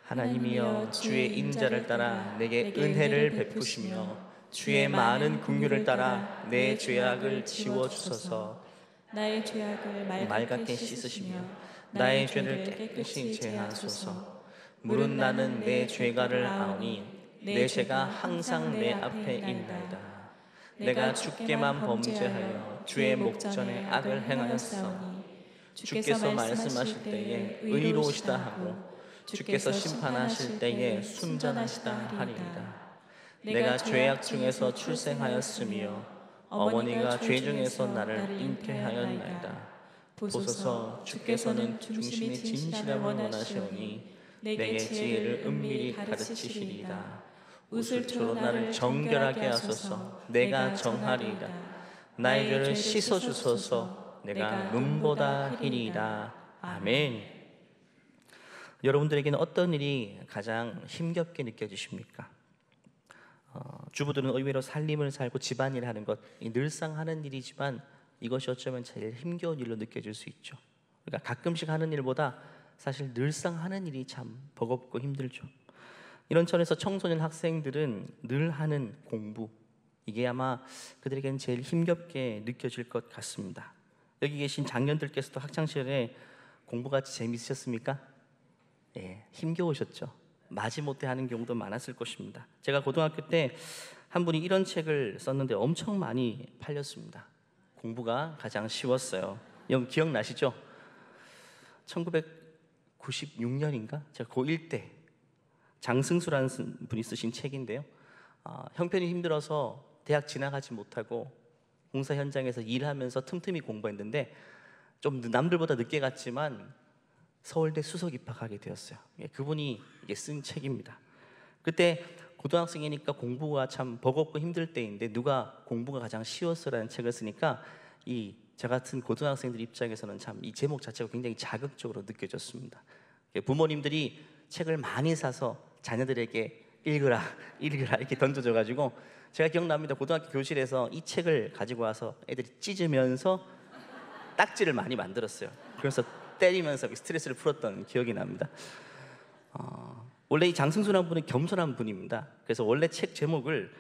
하나님이여 주의 인자를 따라 내게 은혜를 베푸시며 주의 많은 긍휼을 따라 내 죄악을 지워주소서. 나의 죄악을 맑게 씻으시며 나의 죄를 깨끗이 제하소서. 물은 나는 내 죄가를 아오니 내 죄가 항상 내 앞에 있나이다. 내가 주께만 범죄하여 주의 목전에 악을 행하였사오니 주께서 말씀하실 때에 의로우시다 하고 주께서 심판하실 때에 순전하시다 하리이다. 내가 죄악 중에서 출생하였으며 어머니가 죄 중에서 나를 잉태하였나이다. 보소서 주께서는 중심이 진실함을 원하시오니 내게 지혜를 은밀히 가르치시리이다. 웃을초로 나를 정결하게 하소서. 내가 정하리이다. 나의 죄를 씻어주소서. 내가 눈보다 희리이다. 아멘. 여러분들에게는 어떤 일이 가장 힘겹게 느껴지십니까? 주부들은 의외로 살림을 살고 집안일을 하는 것, 늘상 하는 일이지만 이것이 어쩌면 제일 힘겨운 일로 느껴질 수 있죠. 그러니까 가끔씩 하는 일보다 사실 늘상 하는 일이 참 버겁고 힘들죠. 이런 차원에서 청소년 학생들은 늘 하는 공부, 이게 아마 그들에게는 제일 힘겹게 느껴질 것 같습니다. 여기 계신 장년들께서도 학창시절에 공부가 재미있으셨습니까? 예, 힘겨우셨죠. 마지못해 하는 경우도 많았을 것입니다. 제가 고등학교 때 한 분이 이런 책을 썼는데 엄청 많이 팔렸습니다. 공부가 가장 쉬웠어요. 여러분 기억나시죠? 1996년인가? 제가 고1 때 장승수라는 분이 쓰신 책인데요. 형편이 힘들어서 대학 진학하지 못하고 공사 현장에서 일하면서 틈틈이 공부했는데 좀 남들보다 늦게 갔지만 서울대 수석 입학하게 되었어요. 그분이 이게 쓴 책입니다. 그때 고등학생이니까 공부가 참 버겁고 힘들 때인데 누가 공부가 가장 쉬웠어라는 책을 쓰니까 저 같은 고등학생들 입장에서는 참 이 제목 자체가 굉장히 자극적으로 느껴졌습니다. 부모님들이 책을 많이 사서 자녀들에게 읽으라 이렇게 던져줘가지고 제가 기억납니다. 고등학교 교실에서 이 책을 가지고 와서 애들이 찢으면서 딱지를 많이 만들었어요. 그래서 때리면서 스트레스를 풀었던 기억이 납니다. 원래 이 장승수라는 분은 겸손한 분입니다. 그래서 원래 책 제목을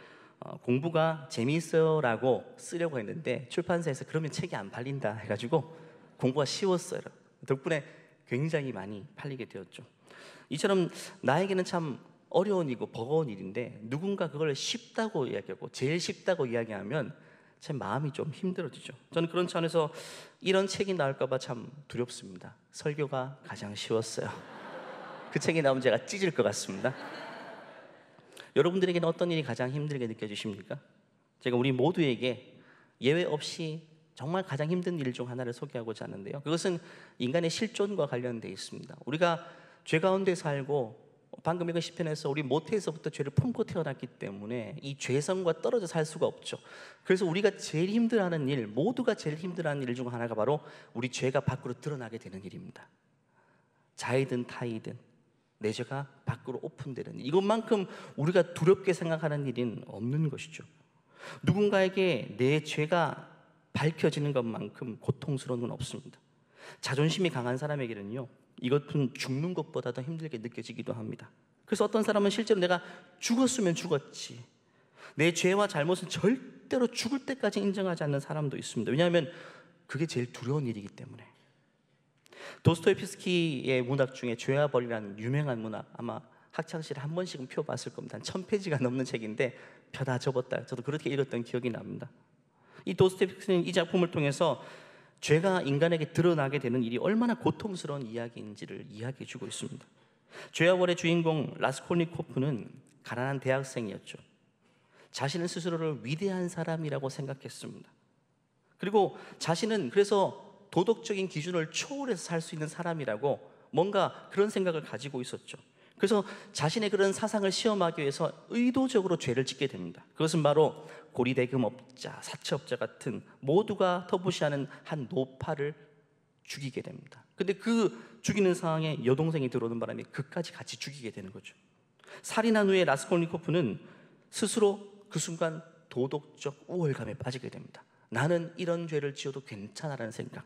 공부가 재미있어라고 쓰려고 했는데 출판사에서 그러면 책이 안 팔린다 해가지고 공부가 쉬웠어요. 덕분에 굉장히 많이 팔리게 되었죠. 이처럼 나에게는 참 어려운 일이고 버거운 일인데 누군가 그걸 쉽다고 이야기하고 제일 쉽다고 이야기하면 제 마음이 좀 힘들어지죠. 저는 그런 차원에서 이런 책이 나올까 봐 참 두렵습니다. 설교가 가장 쉬웠어요. 그 책이 나오면 제가 찢을 것 같습니다. 여러분들에게는 어떤 일이 가장 힘들게 느껴지십니까? 제가 우리 모두에게 예외 없이 정말 가장 힘든 일 중 하나를 소개하고자 하는데요. 그것은 인간의 실존과 관련되어 있습니다. 우리가 죄 가운데 살고 방금 읽은 시편에서 우리 모태에서부터 죄를 품고 태어났기 때문에 이 죄성과 떨어져 살 수가 없죠. 그래서 우리가 제일 힘들어하는 일, 모두가 제일 힘들어하는 일 중 하나가 바로 우리 죄가 밖으로 드러나게 되는 일입니다. 자이든 타이든 내 죄가 밖으로 오픈되는 일, 이것만큼 우리가 두렵게 생각하는 일은 없는 것이죠. 누군가에게 내 죄가 밝혀지는 것만큼 고통스러운 건 없습니다. 자존심이 강한 사람에게는요, 이것은 죽는 것보다 더 힘들게 느껴지기도 합니다. 그래서 어떤 사람은 실제로 내가 죽었으면 죽었지, 내 죄와 잘못은 절대로 죽을 때까지 인정하지 않는 사람도 있습니다. 왜냐하면 그게 제일 두려운 일이기 때문에. 도스토옙스키의 문학 중에 죄와 벌이라는 유명한 문학, 아마 학창시절에 한 번씩은 펴봤을 겁니다. 한 1000페이지가 넘는 책인데 펴다 접었다, 저도 그렇게 읽었던 기억이 납니다. 이 도스토옙스키는 이 작품을 통해서 죄가 인간에게 드러나게 되는 일이 얼마나 고통스러운 이야기인지를 이야기해 주고 있습니다. 죄와 벌의 주인공 라스콜니코프는 가난한 대학생이었죠. 자신은 스스로를 위대한 사람이라고 생각했습니다. 그리고 자신은 그래서 도덕적인 기준을 초월해서 살 수 있는 사람이라고 뭔가 그런 생각을 가지고 있었죠. 그래서 자신의 그런 사상을 시험하기 위해서 의도적으로 죄를 짓게 됩니다. 그것은 바로 고리대금업자, 사채업자 같은 모두가 터부시하는 한 노파를 죽이게 됩니다. 근데 그 죽이는 상황에 여동생이 들어오는 바람에 그까지 같이 죽이게 되는 거죠. 살인한 후에 라스콜니코프는 스스로 그 순간 도덕적 우월감에 빠지게 됩니다. 나는 이런 죄를 지어도 괜찮아라는 생각.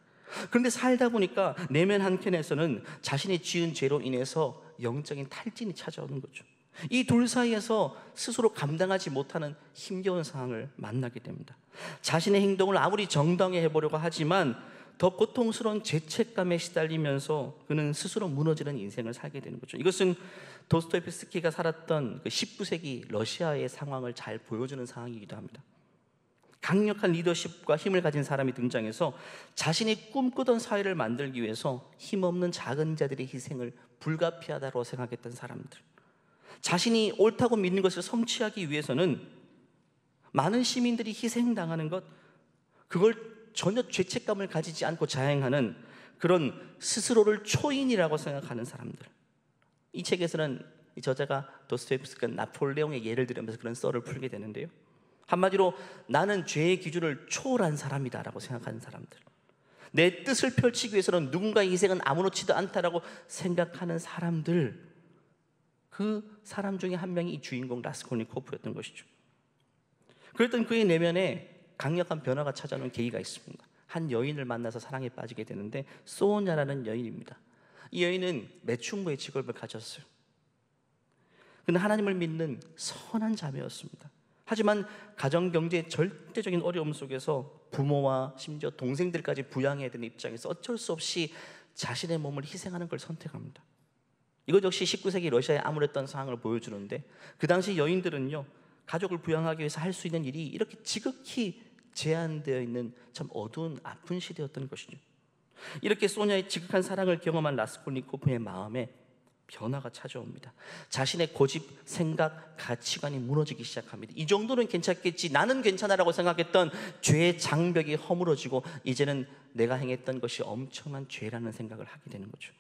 그런데 살다 보니까 내면 한켠에서는 자신이 지은 죄로 인해서 영적인 탈진이 찾아오는 거죠. 이 둘 사이에서 스스로 감당하지 못하는 힘겨운 상황을 만나게 됩니다. 자신의 행동을 아무리 정당히 해보려고 하지만 더 고통스러운 죄책감에 시달리면서 그는 스스로 무너지는 인생을 살게 되는 거죠. 이것은 도스토옙스키가 살았던 그 19세기 러시아의 상황을 잘 보여주는 상황이기도 합니다. 강력한 리더십과 힘을 가진 사람이 등장해서 자신이 꿈꾸던 사회를 만들기 위해서 힘없는 작은 자들의 희생을 불가피하다고 생각했던 사람들, 자신이 옳다고 믿는 것을 성취하기 위해서는 많은 시민들이 희생당하는 것, 그걸 전혀 죄책감을 가지지 않고 자행하는 그런 스스로를 초인이라고 생각하는 사람들. 이 책에서는 이 저자가 도스토옙스키가 나폴레옹의 예를 들으면서 그런 썰을 풀게 되는데요, 한마디로 나는 죄의 기준을 초월한 사람이다라고 생각하는 사람들, 내 뜻을 펼치기 위해서는 누군가의 희생은 아무렇지도 않다라고 생각하는 사람들, 그 사람 중에 한 명이 이 주인공 라스콜니코프였던 것이죠. 그랬던 그의 내면에 강력한 변화가 찾아오는 계기가 있습니다. 한 여인을 만나서 사랑에 빠지게 되는데, 소냐라는 여인입니다. 이 여인은 매춘부의 직업을 가졌어요. 그는 하나님을 믿는 선한 자매였습니다. 하지만 가정경제의 절대적인 어려움 속에서 부모와 심지어 동생들까지 부양해야 되는 입장에서 어쩔 수 없이 자신의 몸을 희생하는 걸 선택합니다. 이것 역시 19세기 러시아의 암울했던 상황을 보여주는데, 그 당시 여인들은요, 가족을 부양하기 위해서 할 수 있는 일이 이렇게 지극히 제한되어 있는 참 어두운 아픈 시대였던 것이죠. 이렇게 소냐의 지극한 사랑을 경험한 라스콜니코프의 마음에 변화가 찾아옵니다. 자신의 고집, 생각, 가치관이 무너지기 시작합니다. 이 정도는 괜찮겠지, 나는 괜찮아라고 생각했던 죄의 장벽이 허물어지고 이제는 내가 행했던 것이 엄청난 죄라는 생각을 하게 되는 거죠.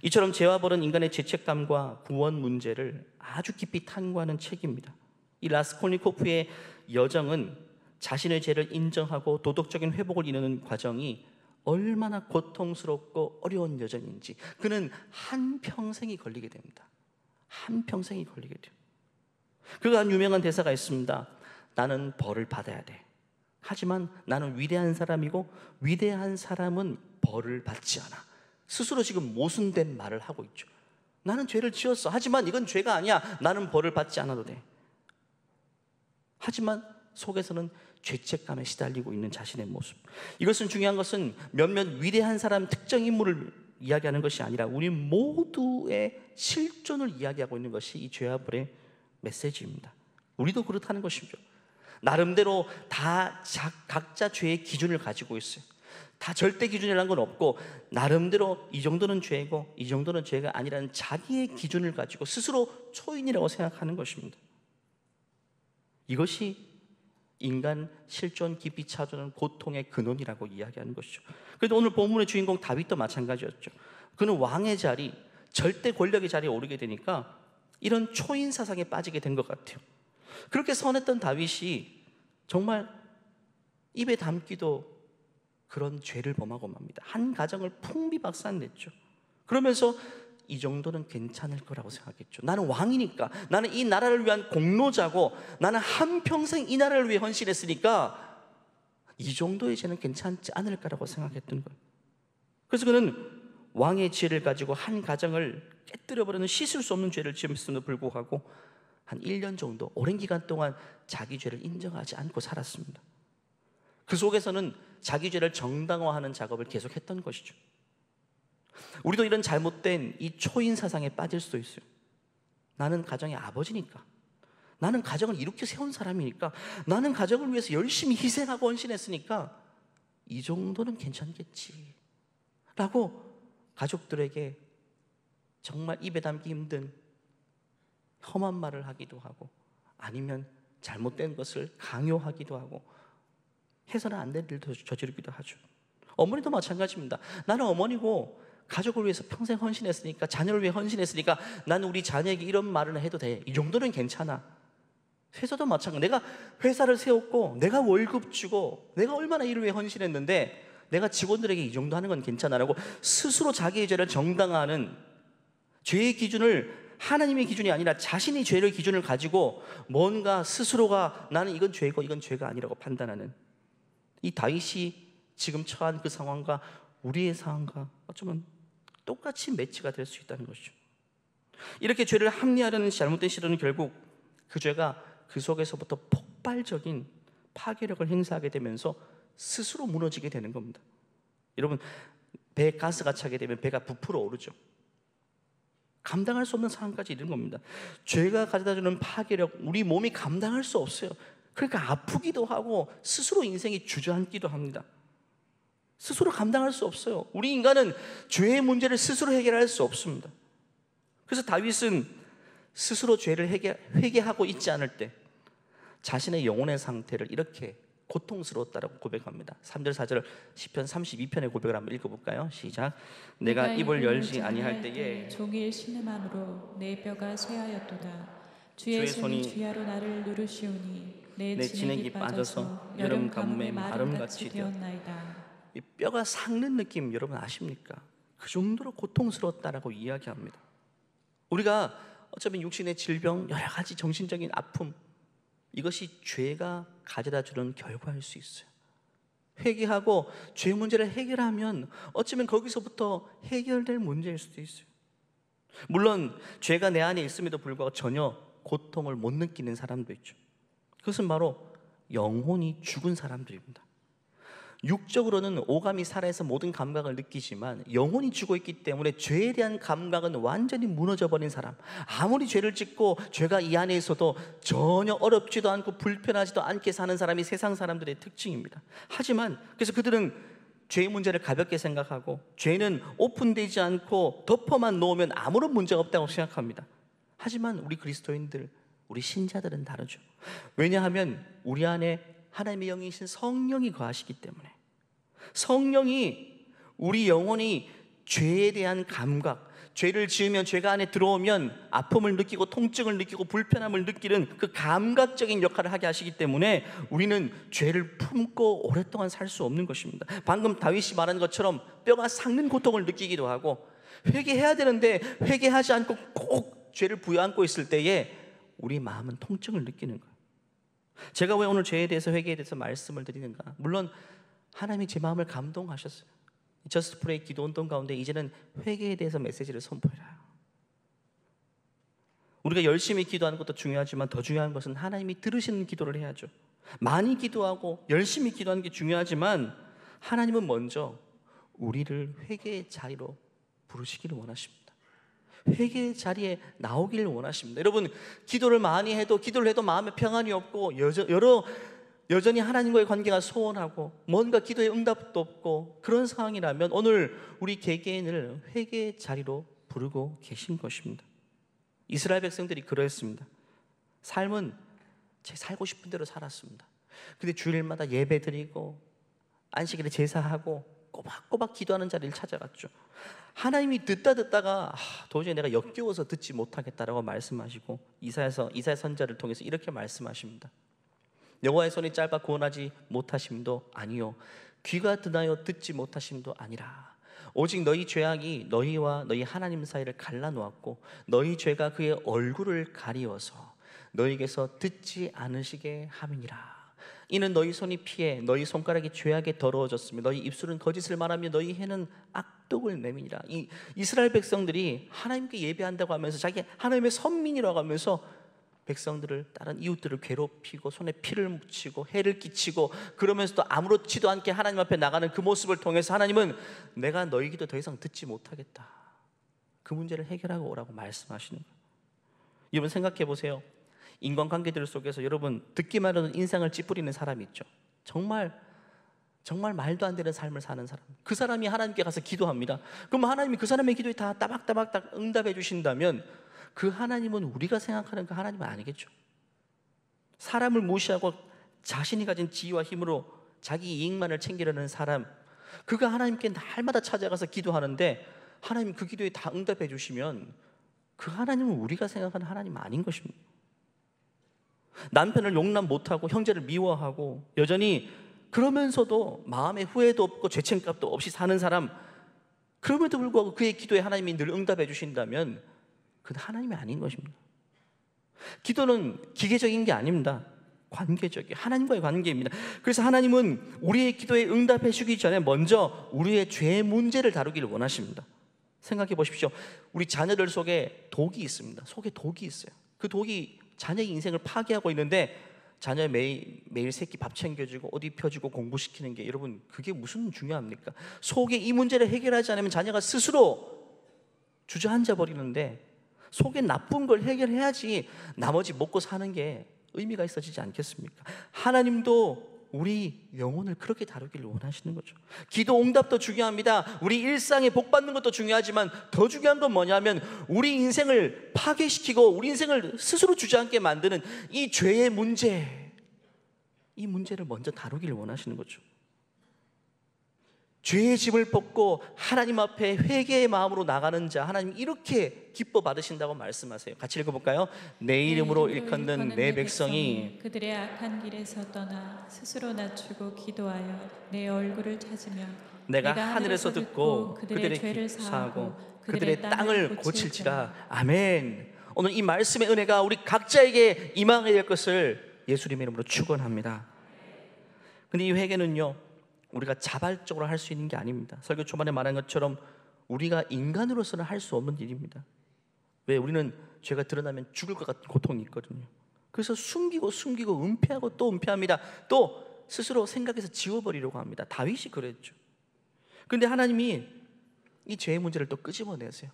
이처럼 죄와 벌은 인간의 죄책감과 구원 문제를 아주 깊이 탐구하는 책입니다. 이 라스콜니코프의 여정은 자신의 죄를 인정하고 도덕적인 회복을 이루는 과정이 얼마나 고통스럽고 어려운 여정인지 그는 한평생이 걸리게 됩니다. 한평생이 걸리게 돼요. 그가 한 유명한 대사가 있습니다. 나는 벌을 받아야 돼. 하지만 나는 위대한 사람이고 위대한 사람은 벌을 받지 않아. 스스로 지금 모순된 말을 하고 있죠. 나는 죄를 지었어. 하지만 이건 죄가 아니야. 나는 벌을 받지 않아도 돼. 하지만 속에서는 죄책감에 시달리고 있는 자신의 모습. 이것은 중요한 것은 몇몇 위대한 사람, 특정 인물을 이야기하는 것이 아니라 우리 모두의 실존을 이야기하고 있는 것이 이 죄와 벌의 메시지입니다. 우리도 그렇다는 것이죠. 나름대로 다 각자 죄의 기준을 가지고 있어요. 다 절대 기준이라는 건 없고 나름대로 이 정도는 죄고 이 정도는 죄가 아니라는 자기의 기준을 가지고 스스로 초인이라고 생각하는 것입니다. 이것이 인간 실존 깊이 찾아오는 고통의 근원이라고 이야기하는 것이죠. 그래도 오늘 본문의 주인공 다윗도 마찬가지였죠. 그는 왕의 자리, 절대 권력의 자리에 오르게 되니까 이런 초인 사상에 빠지게 된 것 같아요. 그렇게 선했던 다윗이 정말 입에 담기도 그런 죄를 범하고 맙니다. 한 가정을 풍비박산냈죠. 그러면서 이 정도는 괜찮을 거라고 생각했죠. 나는 왕이니까, 나는 이 나라를 위한 공로자고, 나는 한평생 이 나라를 위해 헌신했으니까 이 정도의 죄는 괜찮지 않을까라고 생각했던 거예요. 그래서 그는 왕의 지혜를 가지고 한 가정을 깨뜨려버리는 씻을 수 없는 죄를 지었음에도 불구하고 한 1년 정도 오랜 기간 동안 자기 죄를 인정하지 않고 살았습니다. 그 속에서는 자기 죄를 정당화하는 작업을 계속했던 것이죠. 우리도 이런 잘못된 이 초인 사상에 빠질 수도 있어요. 나는 가정의 아버지니까, 나는 가정을 이렇게 세운 사람이니까, 나는 가정을 위해서 열심히 희생하고 헌신했으니까 이 정도는 괜찮겠지 라고 가족들에게 정말 입에 담기 힘든 험한 말을 하기도 하고, 아니면 잘못된 것을 강요하기도 하고, 해서는 안 될 일도 저지르기도 하죠. 어머니도 마찬가지입니다. 나는 어머니고 가족을 위해서 평생 헌신했으니까, 자녀를 위해 헌신했으니까 나는 우리 자녀에게 이런 말을 해도 돼. 이 정도는 괜찮아. 회사도 마찬가지. 내가 회사를 세웠고 내가 월급 주고 내가 얼마나 이를 위해 헌신했는데 내가 직원들에게 이 정도 하는 건 괜찮아라고 스스로 자기의 죄를 정당화하는, 죄의 기준을 하나님의 기준이 아니라 자신의 죄를 기준을 가지고 뭔가 스스로가 나는 이건 죄고 이건 죄가 아니라고 판단하는 이 다윗이 지금 처한 그 상황과 우리의 상황과 어쩌면 똑같이 매치가 될 수 있다는 것이죠. 이렇게 죄를 합리화하려는 잘못된 시도는 결국 그 죄가 그 속에서부터 폭발적인 파괴력을 행사하게 되면서 스스로 무너지게 되는 겁니다. 여러분, 배에 가스가 차게 되면 배가 부풀어 오르죠. 감당할 수 없는 상황까지 이른 겁니다. 죄가 가져다주는 파괴력, 우리 몸이 감당할 수 없어요. 그러니까 아프기도 하고 스스로 인생이 주저앉기도 합니다. 스스로 감당할 수 없어요. 우리 인간은 죄의 문제를 스스로 해결할 수 없습니다. 그래서 다윗은 스스로 죄를 회개하고 있지 않을 때 자신의 영혼의 상태를 이렇게 고통스러웠다라고 고백합니다. 3절 4절 시편 32편의 고백을 한번 읽어볼까요? 시작. 내가 입을 열지 아니할 때에 종일 신음함으로 내 뼈가 쇠하였도다. 주의 손이 주야로 나를 누르시오니 내 진액이 빠져서 여름 가뭄의 마름같이 되었나이다. 이 뼈가 삭는 느낌 여러분 아십니까? 그 정도로 고통스러웠다라고 이야기합니다. 우리가 어쩌면 육신의 질병, 여러 가지 정신적인 아픔, 이것이 죄가 가져다주는 결과일 수 있어요. 회개하고 죄 문제를 해결하면 어쩌면 거기서부터 해결될 문제일 수도 있어요. 물론 죄가 내 안에 있음에도 불구하고 전혀 고통을 못 느끼는 사람도 있죠. 그것은 바로 영혼이 죽은 사람들입니다. 육적으로는 오감이 살아서 모든 감각을 느끼지만 영혼이 죽어있기 때문에 죄에 대한 감각은 완전히 무너져버린 사람, 아무리 죄를 짓고 죄가 이 안에 있어도 전혀 어렵지도 않고 불편하지도 않게 사는 사람이 세상 사람들의 특징입니다. 하지만 그래서 그들은 죄의 문제를 가볍게 생각하고 죄는 오픈되지 않고 덮어만 놓으면 아무런 문제가 없다고 생각합니다. 하지만 우리 그리스도인들, 우리 신자들은 다르죠. 왜냐하면 우리 안에 하나님의 영이신 성령이 거하시기 때문에, 성령이 우리 영혼이 죄에 대한 감각, 죄를 지으면 죄가 안에 들어오면 아픔을 느끼고 통증을 느끼고 불편함을 느끼는 그 감각적인 역할을 하게 하시기 때문에 우리는 죄를 품고 오랫동안 살 수 없는 것입니다. 방금 다윗이 말한 것처럼 뼈가 삭는 고통을 느끼기도 하고, 회개해야 되는데 회개하지 않고 꼭 죄를 부여안고 있을 때에 우리 마음은 통증을 느끼는 거예요. 제가 왜 오늘 죄에 대해서, 회개에 대해서 말씀을 드리는가? 물론 하나님이 제 마음을 감동하셨어요. 저스트 프레이 기도운동 가운데 이제는 회개에 대해서 메시지를 선포해요. 우리가 열심히 기도하는 것도 중요하지만 더 중요한 것은 하나님이 들으시는 기도를 해야죠. 많이 기도하고 열심히 기도하는 게 중요하지만 하나님은 먼저 우리를 회개의 자리로 부르시기를 원하십니다. 회개의 자리에 나오기를 원하십니다. 여러분, 기도를 많이 해도, 기도를 해도 마음에 평안이 없고 여전히 하나님과의 관계가 소원하고 뭔가 기도에 응답도 없고 그런 상황이라면 오늘 우리 개개인을 회개의 자리로 부르고 계신 것입니다. 이스라엘 백성들이 그러했습니다. 삶은 제 살고 싶은 대로 살았습니다. 근데 주일마다 예배 드리고 안식일에 제사하고 꼬박꼬박 기도하는 자리를 찾아갔죠. 하나님이 듣다가 도저히 내가 역겨워서 듣지 못하겠다라고 말씀하시고 이사야 선지자를 통해서 이렇게 말씀하십니다. 여호와의 손이 짧아 구원하지 못하심도 아니요 귀가 드나요 듣지 못하심도 아니라 오직 너희 죄악이 너희와 너희 하나님 사이를 갈라놓았고 너희 죄가 그의 얼굴을 가리워서 너희에게서 듣지 않으시게 함이니라. 이는 너희 손이 피해 너희 손가락이 죄악에 더러워졌으며 너희 입술은 거짓을 말하며 너희 혀는 악독을 내미니라. 이 이스라엘 백성들이 하나님께 예배한다고 하면서 자기 하나님의 선민이라고 하면서 백성들을, 다른 이웃들을 괴롭히고 손에 피를 묻히고 해를 끼치고 그러면서도 아무렇지도 않게 하나님 앞에 나가는 그 모습을 통해서 하나님은 내가 너희 기도 더 이상 듣지 못하겠다, 그 문제를 해결하고 오라고 말씀하시는 거예요. 여러분 생각해 보세요. 인간관계들 속에서 여러분 듣기만 해도 인상을 찌푸리는 사람이 있죠. 정말 말도 안 되는 삶을 사는 사람, 그 사람이 하나님께 가서 기도합니다. 그럼 하나님이 그 사람의 기도에 다 따박따박 응답해 주신다면 그 하나님은 우리가 생각하는 그 하나님은 아니겠죠. 사람을 무시하고 자신이 가진 지위와 힘으로 자기 이익만을 챙기려는 사람, 그가 하나님께 날마다 찾아가서 기도하는데 하나님 그 기도에 다 응답해 주시면 그 하나님은 우리가 생각하는 하나님 아닌 것입니다. 남편을 용납 못하고 형제를 미워하고 여전히 그러면서도 마음에 후회도 없고 죄책감도 없이 사는 사람, 그럼에도 불구하고 그의 기도에 하나님이 늘 응답해 주신다면 그건 하나님이 아닌 것입니다. 기도는 기계적인 게 아닙니다. 관계적이에요. 하나님과의 관계입니다. 그래서 하나님은 우리의 기도에 응답해 주기 전에 먼저 우리의 죄의 문제를 다루기를 원하십니다. 생각해 보십시오. 우리 자녀들 속에 독이 있습니다. 속에 독이 있어요. 그 독이 자녀의 인생을 파괴하고 있는데, 자녀 매일 새끼 밥 챙겨주고 옷 입혀주고 공부시키는 게, 여러분 그게 무슨 중요합니까? 속에 이 문제를 해결하지 않으면 자녀가 스스로 주저앉아 버리는데, 속에 나쁜 걸 해결해야지 나머지 먹고 사는 게 의미가 있어지지 않겠습니까? 하나님도 우리 영혼을 그렇게 다루기를 원하시는 거죠. 기도 응답도 중요합니다. 우리 일상에 복 받는 것도 중요하지만 더 중요한 건 뭐냐면, 우리 인생을 파괴시키고 우리 인생을 스스로 주저앉게 만드는 이 죄의 문제, 이 문제를 먼저 다루기를 원하시는 거죠. 죄의 짐을 벗고 하나님 앞에 회개의 마음으로 나가는 자, 하나님 이렇게 기뻐 받으신다고 말씀하세요. 같이 읽어볼까요? 내 이름으로 일컫는 내 백성이 그들의 악한 길에서 떠나 스스로 낮추고 기도하여 내 얼굴을 찾으며 내가 하늘에서 듣고 그들의 죄를 사하고 그들의 땅을 고칠지라. 아멘. 오늘 이 말씀의 은혜가 우리 각자에게 임하게 될 것을 예수님의 이름으로 축원합니다. 근데 이 회개는요, 우리가 자발적으로 할 수 있는 게 아닙니다. 설교 초반에 말한 것처럼 우리가 인간으로서는 할 수 없는 일입니다. 왜? 우리는 죄가 드러나면 죽을 것 같은 고통이 있거든요. 그래서 숨기고 은폐하고 또 은폐합니다. 또 스스로 생각해서 지워버리려고 합니다. 다윗이 그랬죠. 그런데 하나님이 이 죄의 문제를 또 끄집어내세요.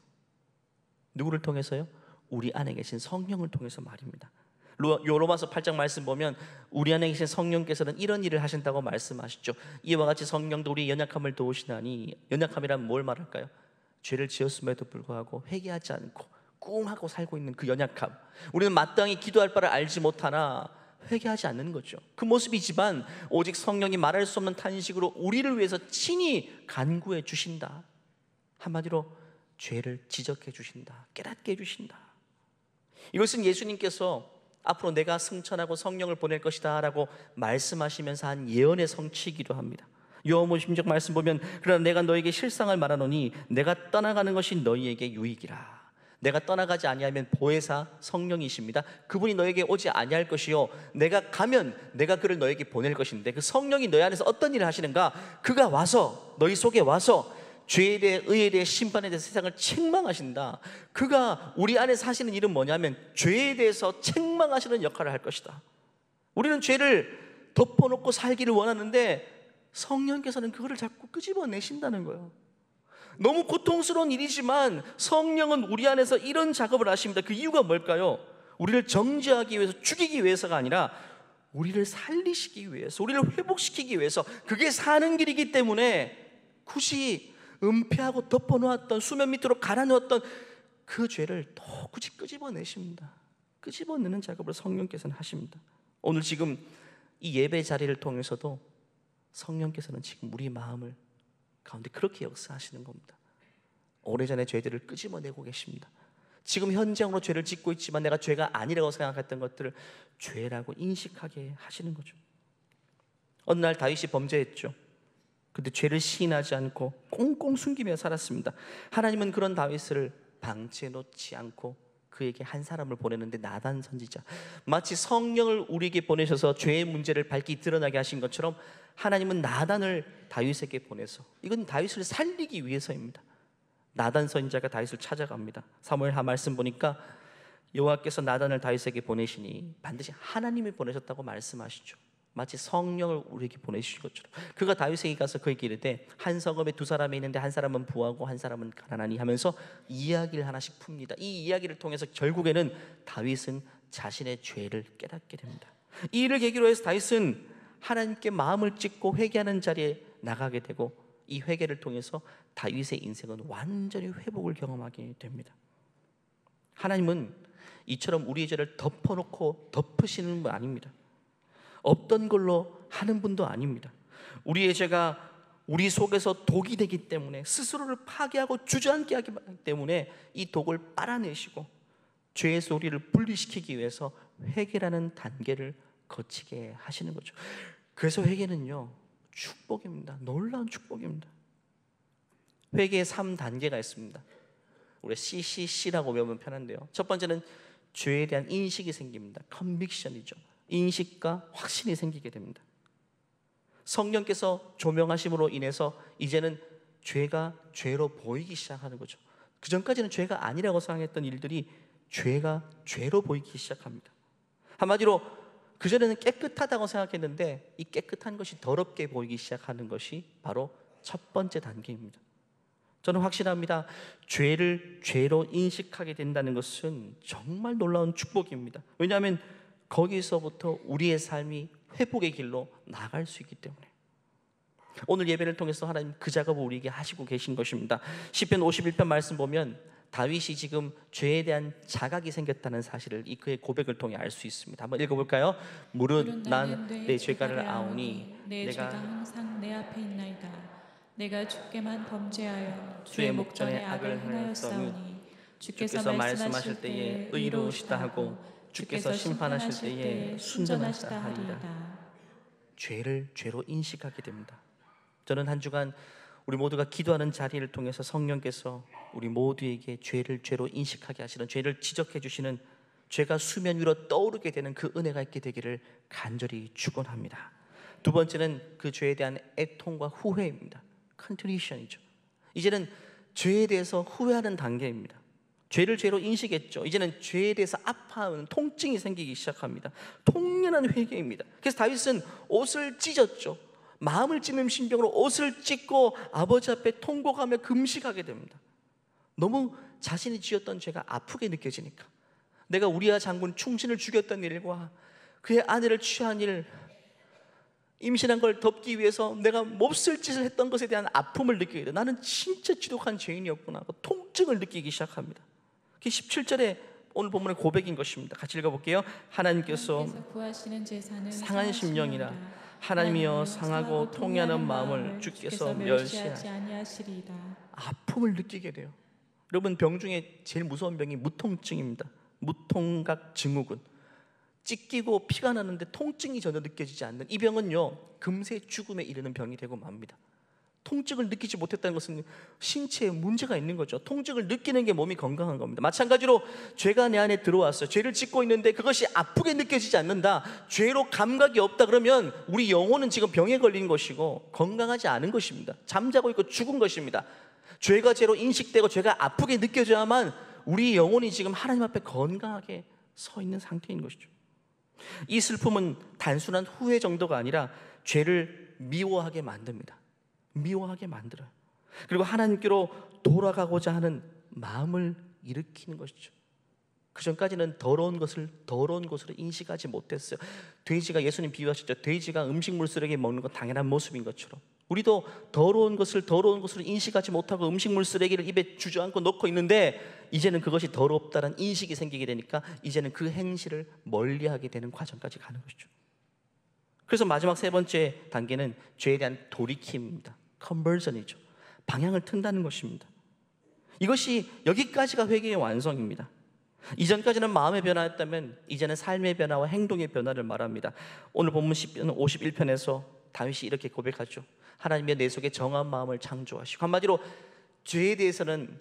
누구를 통해서요? 우리 안에 계신 성령을 통해서 말입니다. 로마서 8장 말씀 보면 우리 안에 계신 성령께서는 이런 일을 하신다고 말씀하시죠. 이와 같이 성령도 우리의 연약함을 도우시나니, 연약함이란 뭘 말할까요? 죄를 지었음에도 불구하고 회개하지 않고 꿍하고 살고 있는 그 연약함, 우리는 마땅히 기도할 바를 알지 못하나 회개하지 않는 거죠. 그 모습이지만 오직 성령이 말할 수 없는 탄식으로 우리를 위해서 친히 간구해 주신다. 한마디로 죄를 지적해 주신다, 깨닫게 해 주신다. 이것은 예수님께서 앞으로 내가 승천하고 성령을 보낼 것이다 라고 말씀하시면서 한 예언의 성취이기도 합니다. 요한복음 16장 말씀 보면, 그러나 내가 너에게 실상을 말하노니 내가 떠나가는 것이 너희에게 유익이라. 내가 떠나가지 아니하면 보혜사 성령이십니다. 그분이 너에게 오지 아니할 것이요, 내가 가면 내가 그를 너에게 보낼 것인데, 그 성령이 너희 안에서 어떤 일을 하시는가? 그가 와서 너희 속에 와서 죄에 대해, 의에 대해, 심판에 대해 세상을 책망하신다. 그가 우리 안에 사시는 일은 뭐냐면 죄에 대해서 책망하시는 역할을 할 것이다. 우리는 죄를 덮어놓고 살기를 원하는데 성령께서는 그거를 자꾸 끄집어내신다는 거예요. 너무 고통스러운 일이지만 성령은 우리 안에서 이런 작업을 하십니다. 그 이유가 뭘까요? 우리를 정죄하기 위해서, 죽이기 위해서가 아니라 우리를 살리시기 위해서, 우리를 회복시키기 위해서, 그게 사는 길이기 때문에 굳이 은폐하고 덮어놓았던, 수면 밑으로 갈아놓았던 그 죄를 또 굳이 끄집어내십니다. 끄집어내는 작업을 성령께서는 하십니다. 오늘 지금 이 예배 자리를 통해서도 성령께서는 지금 우리 마음을 가운데 그렇게 역사하시는 겁니다. 오래전에 죄들을 끄집어내고 계십니다. 지금 현장으로 죄를 짓고 있지만 내가 죄가 아니라고 생각했던 것들을 죄라고 인식하게 하시는 거죠. 어느 날 다윗이 범죄했죠. 근데 죄를 시인하지 않고 꽁꽁 숨기며 살았습니다. 하나님은 그런 다윗을 방치해 놓지 않고 그에게 한 사람을 보내는데, 나단 선지자. 마치 성령을 우리에게 보내셔서 죄의 문제를 밝히 드러나게 하신 것처럼 하나님은 나단을 다윗에게 보내서, 이건 다윗을 살리기 위해서입니다. 나단 선지자가 다윗을 찾아갑니다. 사무엘하 말씀 보니까 여호와께서 나단을 다윗에게 보내시니 반드시 하나님이 보내셨다고 말씀하시죠. 마치 성령을 우리에게 보내주신 것처럼 그가 다윗에게 가서 그에게 이르되, 한 성읍에 두 사람이 있는데 한 사람은 부하고 한 사람은 가난하니 하면서 이야기를 하나씩 풉니다. 이 이야기를 통해서 결국에는 다윗은 자신의 죄를 깨닫게 됩니다. 이 일을 계기로 해서 다윗은 하나님께 마음을 찢고 회개하는 자리에 나가게 되고, 이 회개를 통해서 다윗의 인생은 완전히 회복을 경험하게 됩니다. 하나님은 이처럼 우리의 죄를 덮어놓고 덮으시는 분 아닙니다. 없던 걸로 하는 분도 아닙니다. 우리의 죄가 우리 속에서 독이 되기 때문에, 스스로를 파괴하고 주저앉게 하기 때문에 이 독을 빨아내시고 죄에서 우리를 분리시키기 위해서 회개라는 단계를 거치게 하시는 거죠. 그래서 회개는요, 축복입니다. 놀라운 축복입니다. 회개의 3단계가 있습니다. 우리 CCC라고 외우면 편한데요, 첫 번째는 죄에 대한 인식이 생깁니다. 컨빅션이죠. 인식과 확신이 생기게 됩니다. 성령께서 조명하심으로 인해서 이제는 죄가 죄로 보이기 시작하는 거죠. 그 전까지는 죄가 아니라고 생각했던 일들이 죄가 죄로 보이기 시작합니다. 한마디로 그전에는 깨끗하다고 생각했는데 이 깨끗한 것이 더럽게 보이기 시작하는 것이 바로 첫 번째 단계입니다. 저는 확신합니다. 죄를 죄로 인식하게 된다는 것은 정말 놀라운 축복입니다. 왜냐하면 거기서부터 우리의 삶이 회복의 길로 나갈 수 있기 때문에. 오늘 예배를 통해서 하나님 그 작업을 우리에게 하시고 계신 것입니다. 시편 51편 말씀 보면 다윗이 지금 죄에 대한 자각이 생겼다는 사실을 이 그의 고백을 통해 알 수 있습니다. 한번 읽어볼까요? 무릇 난 내 죄가를 아오니 내 죄가 항상 내 앞에 있나이다. 내가 주께만 범죄하여 주의 목전에 악을 행하였사오니 주께서 말씀하실 때에 의로우시다 하고 주께서 심판하실 때에 순전하시다 하리이다. 죄를 죄로 인식하게 됩니다. 저는 한 주간 우리 모두가 기도하는 자리를 통해서 성령께서 우리 모두에게 죄를 죄로 인식하게 하시는, 죄를 지적해 주시는, 죄가 수면 위로 떠오르게 되는 그 은혜가 있게 되기를 간절히 축원합니다. 두 번째는 그 죄에 대한 애통과 후회입니다. 컨트리션이죠. 이제는 죄에 대해서 후회하는 단계입니다. 죄를 죄로 인식했죠. 이제는 죄에 대해서 아파하는 통증이 생기기 시작합니다. 통연한 회개입니다. 그래서 다윗은 옷을 찢었죠. 마음을 찢는 심정으로 옷을 찢고 아버지 앞에 통곡하며 금식하게 됩니다. 너무 자신이 지었던 죄가 아프게 느껴지니까. 내가 우리아 장군 충신을 죽였던 일과 그의 아내를 취한 일, 임신한 걸 덮기 위해서 내가 몹쓸 짓을 했던 것에 대한 아픔을 느끼게 돼요. 나는 진짜 지독한 죄인이었구나. 통증을 느끼기 시작합니다. 그게 17절에 오늘 본문의 고백인 것입니다. 같이 읽어볼게요. 하나님께서 구하시는 제사는 상한 심령이라 하나님이여 상하고 통하는 마음을 주께서 멸시하지 아니하시리이다. 아픔을 느끼게 돼요. 여러분, 병 중에 제일 무서운 병이 무통증입니다. 무통각 증후군. 찢기고 피가 나는데 통증이 전혀 느껴지지 않는 이 병은요, 금세 죽음에 이르는 병이 되고 맙니다. 통증을 느끼지 못했다는 것은 신체에 문제가 있는 거죠. 통증을 느끼는 게 몸이 건강한 겁니다. 마찬가지로 죄가 내 안에 들어왔어요. 죄를 짓고 있는데 그것이 아프게 느껴지지 않는다, 죄로 감각이 없다, 그러면 우리 영혼은 지금 병에 걸린 것이고 건강하지 않은 것입니다. 잠자고 있고 죽은 것입니다. 죄가 죄로 인식되고 죄가 아프게 느껴져야만 우리 영혼이 지금 하나님 앞에 건강하게 서 있는 상태인 것이죠. 이 슬픔은 단순한 후회 정도가 아니라 죄를 미워하게 만듭니다. 미워하게 만들어요. 그리고 하나님께로 돌아가고자 하는 마음을 일으키는 것이죠. 그 전까지는 더러운 것을 더러운 것으로 인식하지 못했어요. 돼지가, 예수님 비유하셨죠. 돼지가 음식물 쓰레기 먹는 건 당연한 모습인 것처럼 우리도 더러운 것을 더러운 것으로 인식하지 못하고 음식물 쓰레기를 입에 주저앉고 넣고 있는데, 이제는 그것이 더럽다는 인식이 생기게 되니까 이제는 그 행실을 멀리하게 되는 과정까지 가는 것이죠. 그래서 마지막 세 번째 단계는 죄에 대한 돌이킴입니다. 컨버전이죠. 방향을 튼다는 것입니다. 이것이 여기까지가 회개의 완성입니다. 이전까지는 마음의 변화였다면 이제는 삶의 변화와 행동의 변화를 말합니다. 오늘 본문 시편 51편에서 다윗이 이렇게 고백하죠. 하나님의 내 속에 정한 마음을 창조하시고, 한마디로 죄에 대해서는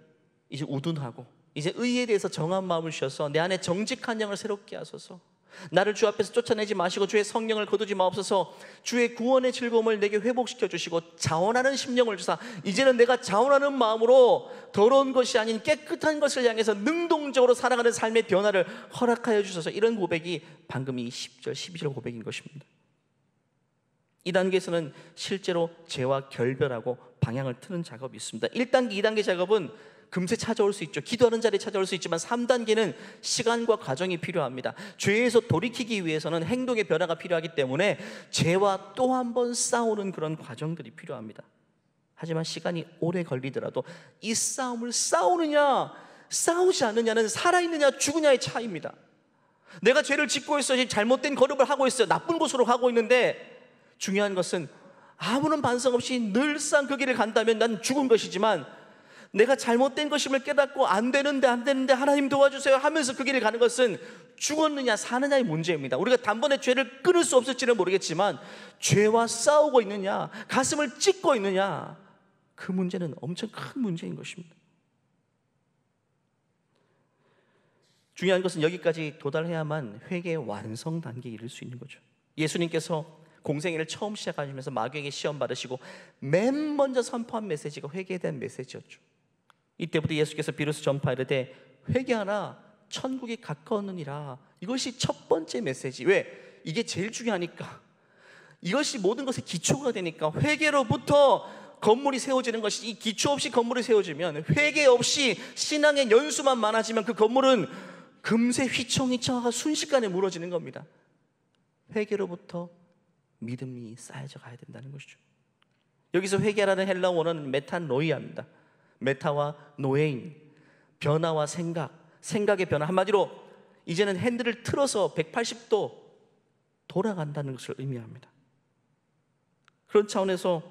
이제 우둔하고 이제 의에 대해서 정한 마음을 주셔서 내 안에 정직한 영을 새롭게 하소서. 나를 주 앞에서 쫓아내지 마시고 주의 성령을 거두지 마옵소서. 주의 구원의 즐거움을 내게 회복시켜 주시고 자원하는 심령을 주사 이제는 내가 자원하는 마음으로 더러운 것이 아닌 깨끗한 것을 향해서 능동적으로 살아가는 삶의 변화를 허락하여 주소서. 이런 고백이 방금 이 10절 12절 고백인 것입니다. 이 단계에서는 실제로 죄와 결별하고 방향을 트는 작업이 있습니다. 1단계, 2단계 작업은 금세 찾아올 수 있죠. 기도하는 자리에 찾아올 수 있지만 3단계는 시간과 과정이 필요합니다. 죄에서 돌이키기 위해서는 행동의 변화가 필요하기 때문에 죄와 또 한 번 싸우는 그런 과정들이 필요합니다. 하지만 시간이 오래 걸리더라도 이 싸움을 싸우느냐 싸우지 않느냐는 살아있느냐 죽으냐의 차이입니다. 내가 죄를 짓고 있어요. 잘못된 걸음을 하고 있어요. 나쁜 곳으로 가고 있는데, 중요한 것은 아무런 반성 없이 늘상 그 길을 간다면 난 죽은 것이지만, 내가 잘못된 것임을 깨닫고 안 되는데 하나님 도와주세요 하면서 그 길을 가는 것은 죽었느냐 사느냐의 문제입니다. 우리가 단번에 죄를 끊을 수 없을지는 모르겠지만 죄와 싸우고 있느냐, 가슴을 찢고 있느냐, 그 문제는 엄청 큰 문제인 것입니다. 중요한 것은 여기까지 도달해야만 회개의 완성 단계에 이를 수 있는 거죠. 예수님께서 공생애를 처음 시작하시면서 마귀에게 시험 받으시고 맨 먼저 선포한 메시지가 회개에 대한 메시지였죠. 이때부터 예수께서 비로소 전파하되 회개하라 천국이 가까웠느니라. 이것이 첫 번째 메시지. 왜? 이게 제일 중요하니까. 이것이 모든 것의 기초가 되니까. 회개로부터 건물이 세워지는 것이, 이 기초 없이 건물이 세워지면, 회개 없이 신앙의 연수만 많아지면 그 건물은 금세 휘청휘청하고 순식간에 무너지는 겁니다. 회개로부터 믿음이 쌓여져 가야 된다는 것이죠. 여기서 회개라는 헬라어 원어는 메타노이아입니다. 메타와 노예인, 변화와 생각의 변화. 한마디로 이제는 핸들을 틀어서 180도 돌아간다는 것을 의미합니다. 그런 차원에서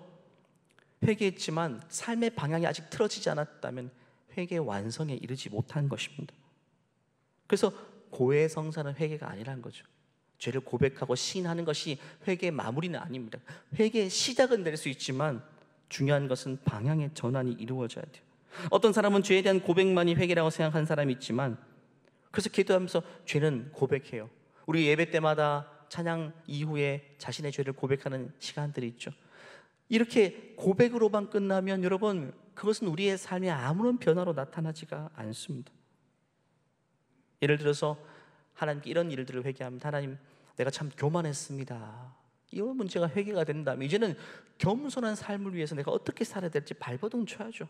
회개했지만 삶의 방향이 아직 틀어지지 않았다면 회개의 완성에 이르지 못한 것입니다. 그래서 고해 성사는 회개가 아니라는 거죠. 죄를 고백하고 시인하는 것이 회개의 마무리는 아닙니다. 회개의 시작은 될 수 있지만 중요한 것은 방향의 전환이 이루어져야 돼요. 어떤 사람은 죄에 대한 고백만이 회개라고 생각하는 사람이 있지만, 그래서 기도하면서 죄는 고백해요. 우리 예배 때마다 찬양 이후에 자신의 죄를 고백하는 시간들이 있죠. 이렇게 고백으로만 끝나면 여러분, 그것은 우리의 삶에 아무런 변화로 나타나지가 않습니다. 예를 들어서 하나님께 이런 일들을 회개합니다. 하나님, 내가 참 교만했습니다. 이런 문제가 회개가 된다면 이제는 겸손한 삶을 위해서 내가 어떻게 살아야 될지 발버둥 쳐야죠.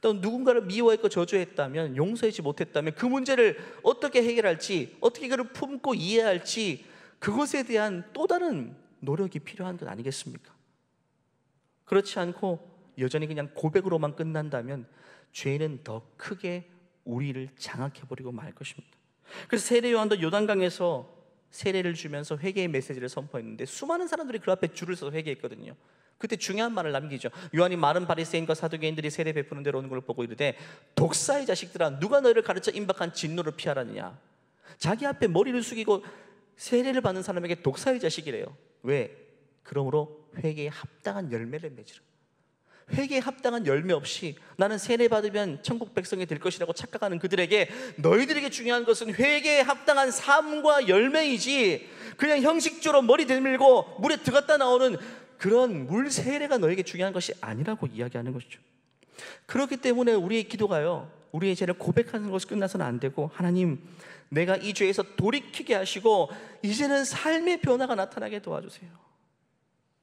또 누군가를 미워했고 저주했다면, 용서하지 못했다면 그 문제를 어떻게 해결할지, 어떻게 그를 품고 이해할지, 그것에 대한 또 다른 노력이 필요한 것 아니겠습니까? 그렇지 않고 여전히 그냥 고백으로만 끝난다면 죄는 더 크게 우리를 장악해버리고 말 것입니다. 그래서 세례 요한도 요단강에서 세례를 주면서 회개의 메시지를 선포했는데 수많은 사람들이 그 앞에 줄을 서서 회개했거든요. 그때 중요한 말을 남기죠. 요한이 많은 바리새인과 사두개인들이 세례 베푸는 데로 오는 걸 보고 이르되 독사의 자식들아, 누가 너희를 가르쳐 임박한 진노를 피하라느냐. 자기 앞에 머리를 숙이고 세례를 받는 사람에게 독사의 자식이래요. 왜? 그러므로 회개에 합당한 열매를 맺으라. 회개에 합당한 열매 없이 나는 세례 받으면 천국 백성이 될 것이라고 착각하는 그들에게, 너희들에게 중요한 것은 회개에 합당한 삶과 열매이지 그냥 형식적으로 머리 들밀고 물에 들어갔다 나오는 그런 물 세례가 너에게 중요한 것이 아니라고 이야기하는 것이죠. 그렇기 때문에 우리의 기도가요, 우리의 죄를 고백하는 것이 끝나서는 안 되고, 하나님, 내가 이 죄에서 돌이키게 하시고 이제는 삶의 변화가 나타나게 도와주세요.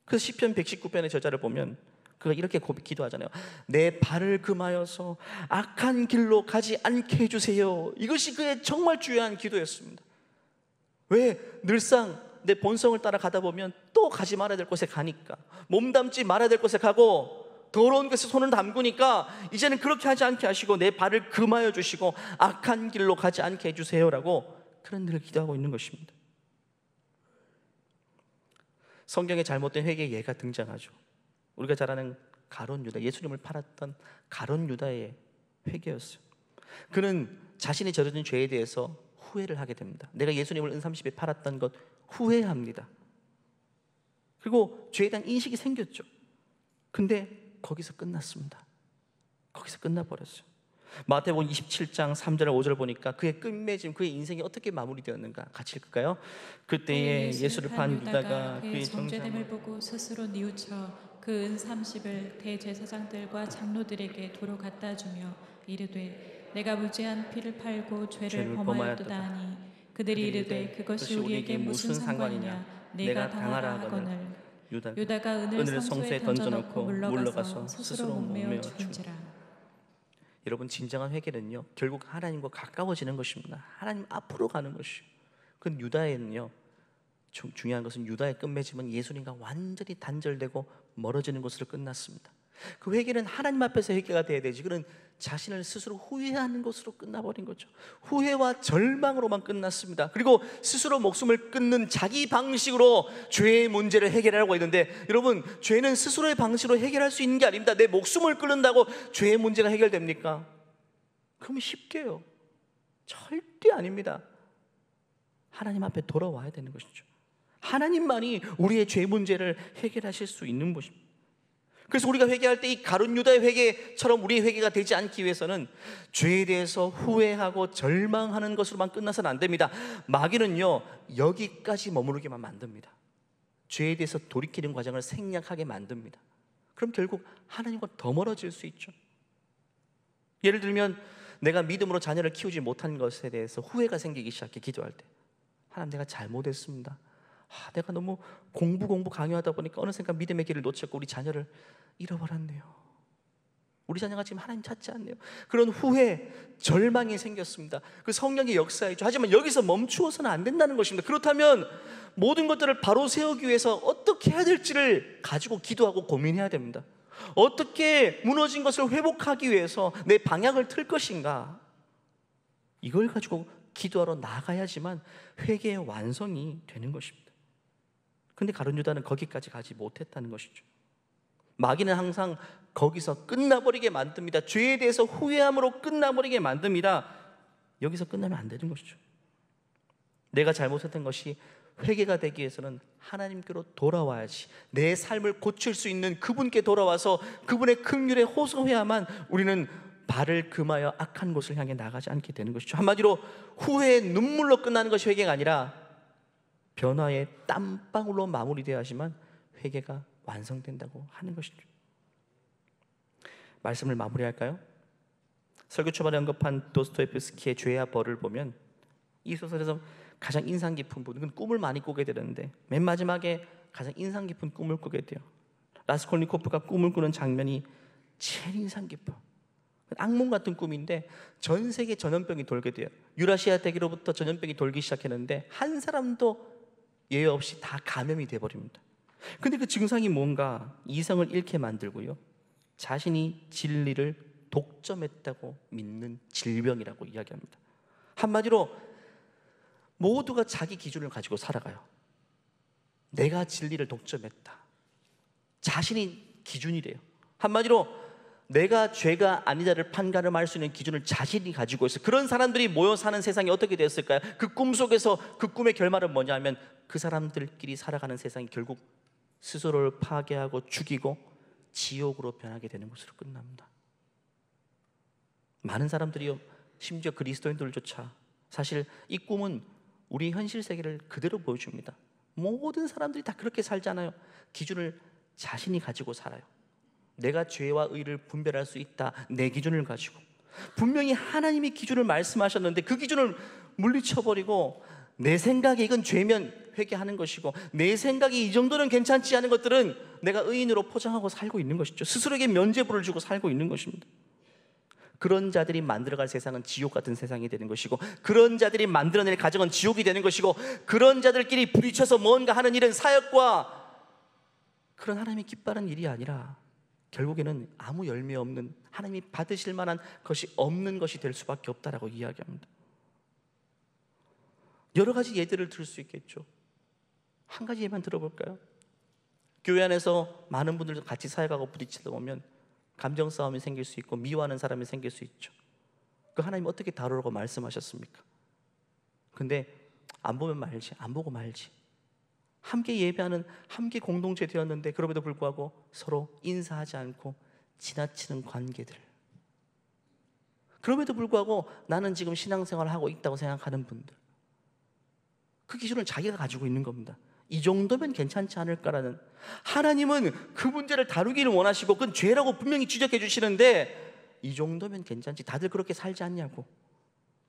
그 시편 119편의 저자를 보면 그가 이렇게 기도하잖아요. 내 발을 금하여서 악한 길로 가지 않게 해주세요. 이것이 그의 정말 중요한 기도였습니다. 왜? 늘상 내 본성을 따라가다 보면 또 가지 말아야 될 곳에 가니까, 몸담지 말아야 될 곳에 가고 더러운 곳에 손을 담그니까 이제는 그렇게 하지 않게 하시고 내 발을 금하여 주시고 악한 길로 가지 않게 해주세요라고 그런 일을 기도하고 있는 것입니다. 성경에 잘못된 회개의 예가 등장하죠. 우리가 잘 아는 가룟 유다, 예수님을 팔았던 가룟 유다의 회개였어요. 그는 자신이 저지른 죄에 대해서 후회를 하게 됩니다. 내가 예수님을 은삼십에 팔았던 것 후회합니다. 그리고 죄에 대한 인식이 생겼죠. 근데 거기서 끝났습니다. 거기서 끝나버렸어요. 마태복음 27장 3절 5절 보니까 그의 끝맺음, 그의 인생이 어떻게 마무리되었는가 같이 읽을까요? 그때에 예수를 판 유다가 그의 정죄됨을 보고 스스로 뉘우쳐 그 은 30을 대제사장들과 장로들에게 도로 갖다 주며 이르되 내가 무죄한 피를 팔고 죄를 범하였도다 하니 그들이 이르되 그것이 우리에게 무슨 상관이냐, 내가 당하라 하거늘 유다가 은을 성소에 던져놓고 물러가서 스스로 목매어 죽은지라. 여러분, 진정한 회개는요, 결국 하나님과 가까워지는 것입니다. 하나님 앞으로 가는 것이요. 그 유다에는요, 중요한 것은 유다의 끝맺음은 예수님과 완전히 단절되고 멀어지는 것으로 끝났습니다. 그 회개는 하나님 앞에서 회개가 돼야 되지, 그는 자신을 스스로 후회하는 것으로 끝나버린 거죠. 후회와 절망으로만 끝났습니다. 그리고 스스로 목숨을 끊는 자기 방식으로 죄의 문제를 해결하려고 했는데, 여러분, 죄는 스스로의 방식으로 해결할 수 있는 게 아닙니다. 내 목숨을 끊는다고 죄의 문제가 해결됩니까? 그러면 쉽게요. 절대 아닙니다. 하나님 앞에 돌아와야 되는 것이죠. 하나님만이 우리의 죄 문제를 해결하실 수 있는 것입니다. 그래서 우리가 회개할 때 이 가룟 유다의 회개처럼 우리의 회개가 되지 않기 위해서는 죄에 대해서 후회하고 절망하는 것으로만 끝나서는 안 됩니다. 마귀는요, 여기까지 머무르게만 만듭니다. 죄에 대해서 돌이키는 과정을 생략하게 만듭니다. 그럼 결국 하나님과 더 멀어질 수 있죠. 예를 들면 내가 믿음으로 자녀를 키우지 못한 것에 대해서 후회가 생기기 시작해. 기도할 때 하나님, 내가 잘못했습니다. 내가 너무 공부 강요하다 보니까 어느샌가 믿음의 길을 놓쳤고 우리 자녀를 잃어버렸네요. 우리 자녀가 지금 하나님 찾지 않네요. 그런 후회, 절망이 생겼습니다. 그 성령의 역사이죠. 하지만 여기서 멈추어서는 안 된다는 것입니다. 그렇다면 모든 것들을 바로 세우기 위해서 어떻게 해야 될지를 가지고 기도하고 고민해야 됩니다. 어떻게 무너진 것을 회복하기 위해서 내 방향을 틀 것인가, 이걸 가지고 기도하러 나가야지만 회개의 완성이 되는 것입니다. 근데 가룟 유다는 거기까지 가지 못했다는 것이죠. 마귀는 항상 거기서 끝나버리게 만듭니다. 죄에 대해서 후회함으로 끝나버리게 만듭니다. 여기서 끝나면 안 되는 것이죠. 내가 잘못했던 것이 회개가 되기 위해서는 하나님께로 돌아와야지, 내 삶을 고칠 수 있는 그분께 돌아와서 그분의 긍휼에 호소해야만 우리는 발을 금하여 악한 곳을 향해 나가지 않게 되는 것이죠. 한마디로 후회의 눈물로 끝나는 것이 회개가 아니라 변화의 땀방울로 마무리되어야지만 회개가 완성된다고 하는 것이죠. 말씀을 마무리할까요? 설교 초반에 언급한 도스토옙스키의 죄와 벌을 보면 이 소설에서 가장 인상 깊은 부분은 꿈을 많이 꾸게 되는데 맨 마지막에 가장 인상 깊은 꿈을 꾸게 돼요. 라스콜니코프가 꿈을 꾸는 장면이 제일 인상 깊어. 악몽 같은 꿈인데 전 세계 전염병이 돌게 돼요. 유라시아 대기로부터 전염병이 돌기 시작했는데 한 사람도 예외 없이 다 감염이 돼버립니다. 근데 그 증상이 뭔가 이성을 잃게 만들고요, 자신이 진리를 독점했다고 믿는 질병이라고 이야기합니다. 한마디로 모두가 자기 기준을 가지고 살아가요. 내가 진리를 독점했다, 자신이 기준이래요. 한마디로 내가 죄가 아니다를 판가름할 수 있는 기준을 자신이 가지고 있어요. 그런 사람들이 모여 사는 세상이 어떻게 되었을까요? 그 꿈 속에서 그 꿈의 결말은 뭐냐면 그 사람들끼리 살아가는 세상이 결국 스스로를 파괴하고 죽이고 지옥으로 변하게 되는 것으로 끝납니다. 많은 사람들이요, 심지어 그리스도인들조차 사실 이 꿈은 우리 현실 세계를 그대로 보여줍니다. 모든 사람들이 다 그렇게 살잖아요. 기준을 자신이 가지고 살아요. 내가 죄와 의를 분별할 수 있다, 내 기준을 가지고. 분명히 하나님이 기준을 말씀하셨는데 그 기준을 물리쳐버리고 내 생각에 이건 죄면 회개하는 것이고 내 생각이 이 정도는 괜찮지 않은 것들은 내가 의인으로 포장하고 살고 있는 것이죠. 스스로에게 면죄부를 주고 살고 있는 것입니다. 그런 자들이 만들어갈 세상은 지옥 같은 세상이 되는 것이고, 그런 자들이 만들어낼 가정은 지옥이 되는 것이고, 그런 자들끼리 부딪혀서 뭔가 하는 일은 사역과 그런 하나님이 기뻐하는 일이 아니라 결국에는 아무 열매 없는, 하나님이 받으실 만한 것이 없는 것이 될 수밖에 없다라고 이야기합니다. 여러 가지 예들을 들 수 있겠죠. 한 가지 예만 들어볼까요? 교회 안에서 많은 분들도 같이 사역하고 부딪히다 보면 감정 싸움이 생길 수 있고 미워하는 사람이 생길 수 있죠. 그 하나님 어떻게 다루라고 말씀하셨습니까? 근데 안 보면 말지, 안 보고 말지. 함께 예배하는 함께 공동체 되었는데 그럼에도 불구하고 서로 인사하지 않고 지나치는 관계들. 그럼에도 불구하고 나는 지금 신앙생활을 하고 있다고 생각하는 분들. 그 기준은 자기가 가지고 있는 겁니다. 이 정도면 괜찮지 않을까라는. 하나님은 그 문제를 다루기를 원하시고 그건 죄라고 분명히 지적해 주시는데 이 정도면 괜찮지, 다들 그렇게 살지 않냐고.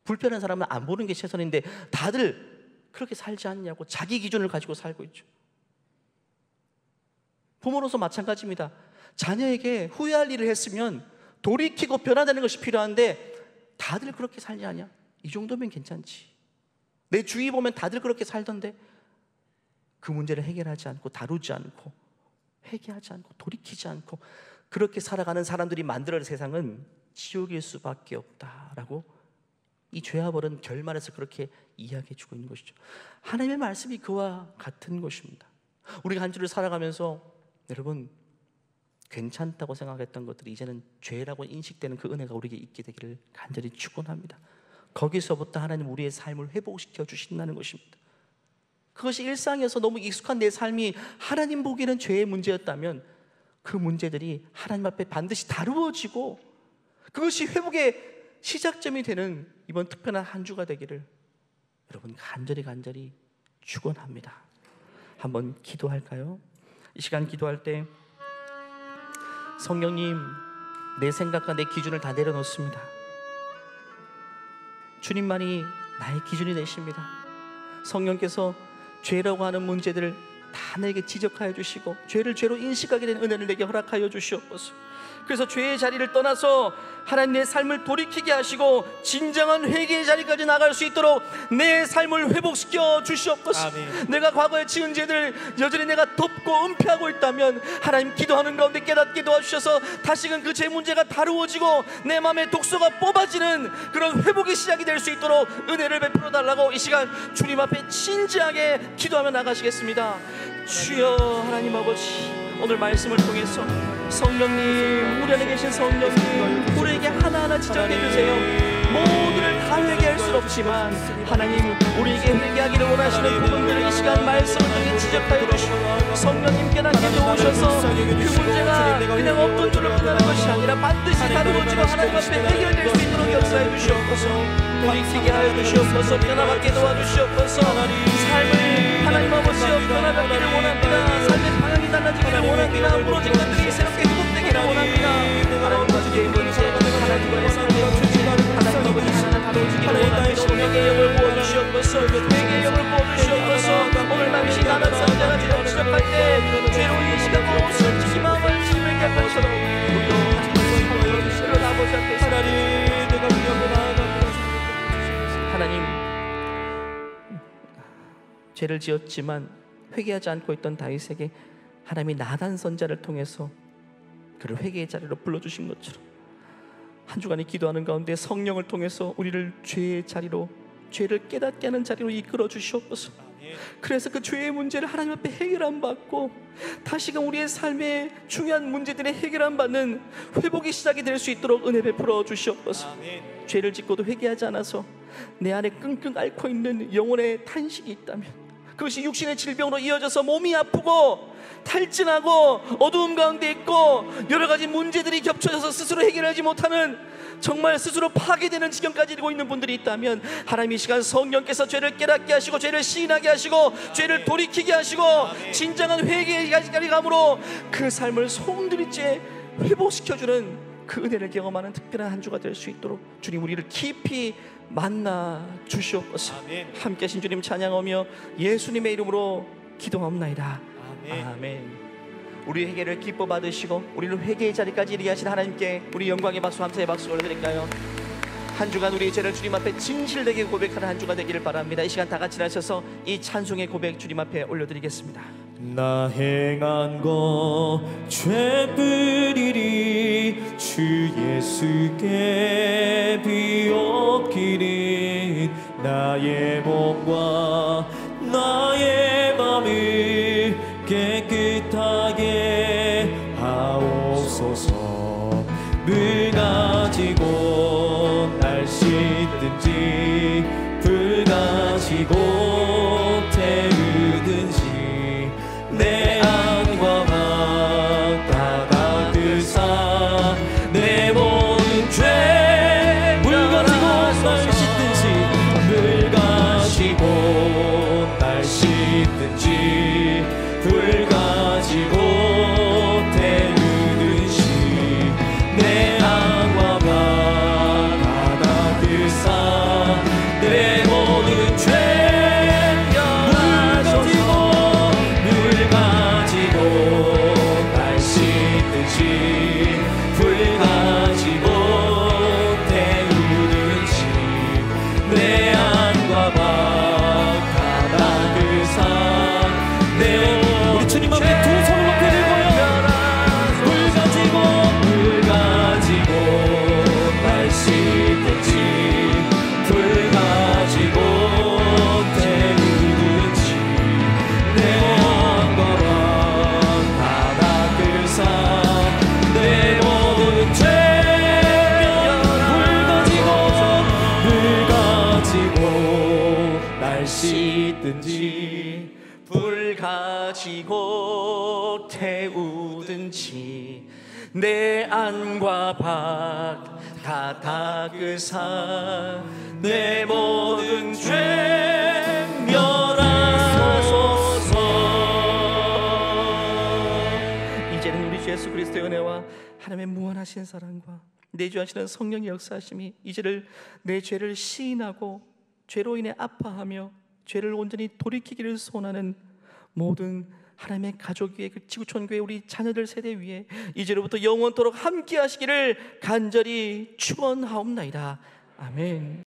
불편한 사람은 안 보는 게 최선인데 다들 그렇게 살지 않냐고 자기 기준을 가지고 살고 있죠. 부모로서 마찬가지입니다. 자녀에게 후회할 일을 했으면 돌이키고 변화되는 것이 필요한데 다들 그렇게 살지 않냐? 이 정도면 괜찮지. 내 주위 보면 다들 그렇게 살던데 그 문제를 해결하지 않고 다루지 않고 회개하지 않고 돌이키지 않고 그렇게 살아가는 사람들이 만들어낼 세상은 지옥일 수밖에 없다라고 이 죄와 벌은 결말에서 그렇게 이야기해 주고 있는 것이죠. 하나님의 말씀이 그와 같은 것입니다. 우리가 한 주를 살아가면서 여러분 괜찮다고 생각했던 것들이 이제는 죄라고 인식되는 그 은혜가 우리에게 있게 되기를 간절히 축원합니다. 거기서부터 하나님 우리의 삶을 회복시켜 주신다는 것입니다. 그것이 일상에서 너무 익숙한 내 삶이 하나님 보기에는 죄의 문제였다면 그 문제들이 하나님 앞에 반드시 다루어지고 그것이 회복의 시작점이 되는 이번 특별한 한 주가 되기를 여러분 간절히 축원합니다. 한번 기도할까요? 이 시간 기도할 때 성령님, 내 생각과 내 기준을 다 내려놓습니다. 주님만이 나의 기준이 되십니다. 성령께서 죄라고 하는 문제들을 다 내게 지적하여 주시고 죄를 죄로 인식하게 된 은혜를 내게 허락하여 주시옵소서. 그래서 죄의 자리를 떠나서 하나님 내 삶을 돌이키게 하시고 진정한 회개의 자리까지 나갈 수 있도록 내 삶을 회복시켜 주시옵소서. 아멘. 내가 과거에 지은 죄들 여전히 내가 덮고 은폐하고 있다면 하나님 기도하는 가운데 깨닫게 도와주셔서 다시금 그 죄 문제가 다루어지고 내 마음의 독소가 뽑아지는 그런 회복의 시작이 될 수 있도록 은혜를 베풀어 달라고 이 시간 주님 앞에 진지하게 기도하며 나가시겠습니다. 주여 하나님 아버지, 오늘 말씀을 통해서 성령님, 우리 안에 계신 성령님, 우리에게 하나하나 지적해 주세요. 모두를 다 회개할 수는 없지만 하나님, 우리에게 회개하기를 원하시는 부분들을 이 시간 말씀을 통해 지적하여 주시고 성령님 깨닫게 도우셔서 그 문제가 그냥 없던 줄로 끝나는 것이 아니라 반드시 다루어지고 하나님 앞에 해결될 수 있도록 역사해 주시옵소서. 돌이키게 하여 주시옵소서. 변화받게 도와주시옵소서. 삶을 하나님 아버지여 변화받기를 원합니다. 삶의 방향이 달라지기를 원합니다. 무너진 것들이 새롭게 회복되기를 원합니다. 하나님 아버지의 문제가 하나님과의 상대와 주신 하나님 아버지 하나 다뤄지기를 원합니다. 회개의 영을 부어주시옵소서. 회개의 영을 부어주시옵소서. 오늘 당시 나는 상자가 지금 시작할 때 죄로 인식하고 솔직히 마음을 심을 것처럼 우리도 하나님 아버지 앞에서 하나님, 죄를 지었지만 회개하지 않고 있던 다윗에게 하나님이 나단 선자를 통해서 그를 회개의 자리로 불러주신 것처럼 한 주간의 기도하는 가운데 성령을 통해서 우리를 죄의 자리로, 죄를 깨닫게 하는 자리로 이끌어 주시옵소서. 그래서 그 죄의 문제를 하나님 앞에 해결함 받고 다시금 우리의 삶의 중요한 문제들의 해결함 받는 회복의 시작이 될 수 있도록 은혜 베풀어 주시옵소서. 죄를 짓고도 회개하지 않아서 내 안에 끙끙 앓고 있는 영혼의 탄식이 있다면 그것이 육신의 질병으로 이어져서 몸이 아프고 탈진하고 어두움 가운데 있고 여러 가지 문제들이 겹쳐져서 스스로 해결하지 못하는 정말 스스로 파괴되는 지경까지 이르고 있는 분들이 있다면 하나님 이 시간 성령께서 죄를 깨닫게 하시고 죄를 시인하게 하시고 죄를 돌이키게 하시고 진정한 회개의 자리까지 감으로 그 삶을 송두리째 회복시켜주는 그 은혜를 경험하는 특별한 한 주가 될 수 있도록 주님 우리를 깊이 만나 주시옵소서. 함께 하신 주님 찬양하며 예수님의 이름으로 기도하옵나이다. 아멘. 우리 회개를 기뻐 받으시고 우리를 회개의 자리까지 이르게 하신 하나님께 우리 영광의 박수, 감사의 박수 올려드릴까요? 한 주간 우리의 죄를 주님 앞에 진실되게 고백하는 한 주가 되기를 바랍니다. 이 시간 다 같이 나셔서 이 찬송의 고백 주님 앞에 올려드리겠습니다. 나 행한 것 죄뿐이리 주 예수께 비옵기는 나의 몸과 나의 맘을 깨끗하게 하옵소서. 물 가지고 날 씻든지 불 가지고 태우든지 내 안과 막 다 닦으사 내 모든 죄 물 가지고 날 씻든지 물 가지고 날 씻든지 불 가지고 태우든지 내 안과 막 다 닦으사 내 모든 죄 씻든지 불 가지고 태우든지 내 안과 밖 다 닦으사 내 모든 죄 멸하소서. 이제는 우리 주 예수 그리스도의 은혜와 하나님의 무한하신 사랑과 내주하시는 성령의 역사하심이 이제를 내 죄를 시인하고 죄로 인해 아파하며 죄를 온전히 돌이키기를 소원하는 모든 하나님의 가족 위에, 그 지구촌교회 우리 자녀들 세대 위에 이제로부터 영원토록 함께 하시기를 간절히 축원하옵나이다. 아멘.